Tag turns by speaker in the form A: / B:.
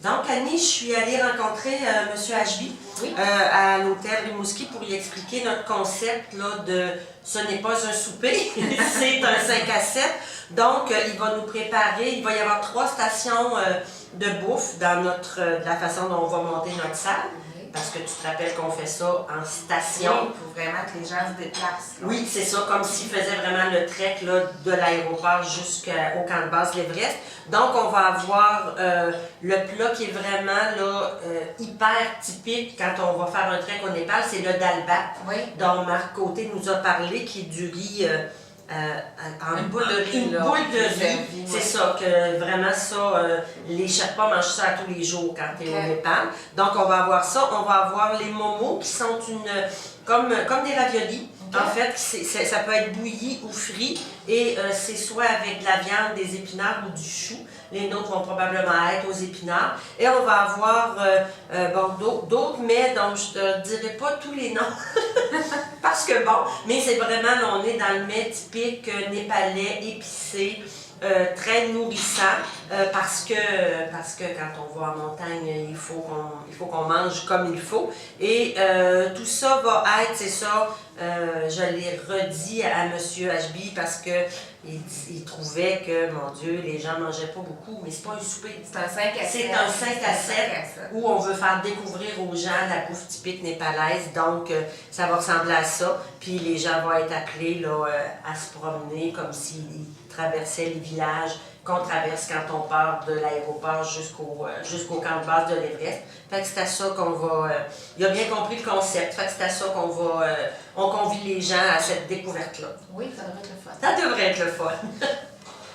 A: Donc, Annie, je suis allée rencontrer M. Ashby
B: Oui.
A: à l'hôtel Rimouski pour lui expliquer notre concept là, de ce n'est pas un souper, c'est un 5 à 7. Donc, il va nous préparer, il va y avoir 3 stations de bouffe dans de la façon dont on va monter notre salle. Parce que tu te rappelles qu'on fait ça en station.
B: Oui, pour vraiment que les gens se déplacent. Là.
A: Oui, c'est ça, comme s'ils faisaient vraiment le trek là, de l'aéroport jusqu'au camp de base l'Everest. Donc, on va avoir le plat qui est vraiment là, hyper typique quand on va faire un trek au Népal, c'est le dalbat, dont Marc Côté nous a parlé, qui est du riz
B: une boule de riz.
A: Une boule de riz, c'est ça, que vraiment ça, les Sherpas mangent ça à tous les jours quand tu es au Népal. Donc on va avoir ça, on va avoir les momos qui sont comme des raviolis. En fait, ça peut être bouilli ou frit et c'est soit avec de la viande, des épinards ou du chou. Les nôtres vont probablement être aux épinards. Et on va avoir d'autres mets dont je ne te dirai pas tous les noms. Parce que bon, mais c'est vraiment, là, on est dans le mets typique népalais, épicé, très nourrissant, parce que quand on va en montagne, il faut qu'on mange comme il faut. Et tout ça va être, c'est ça, je l'ai redit à M. Ashby parce que il trouvait que, mon Dieu, les gens ne mangeaient pas beaucoup, mais c'est pas un souper.
B: C'est un 5 à 7.
A: C'est un 5 à 7 où on veut faire découvrir aux gens la bouffe typique népalaise. Donc, ça va ressembler à ça. Puis les gens vont être appelés là, à se promener comme s'ils traversaient les villages qu'on traverse quand on part de l'aéroport jusqu'au camp de base de l'Everest. Fait que c'est à ça qu'on va... il a bien compris le concept. Fait que c'est à ça qu'on va... on convie les gens à cette découverte-là.
B: Oui, ça devrait être le fun.
A: Ça devrait être le fun.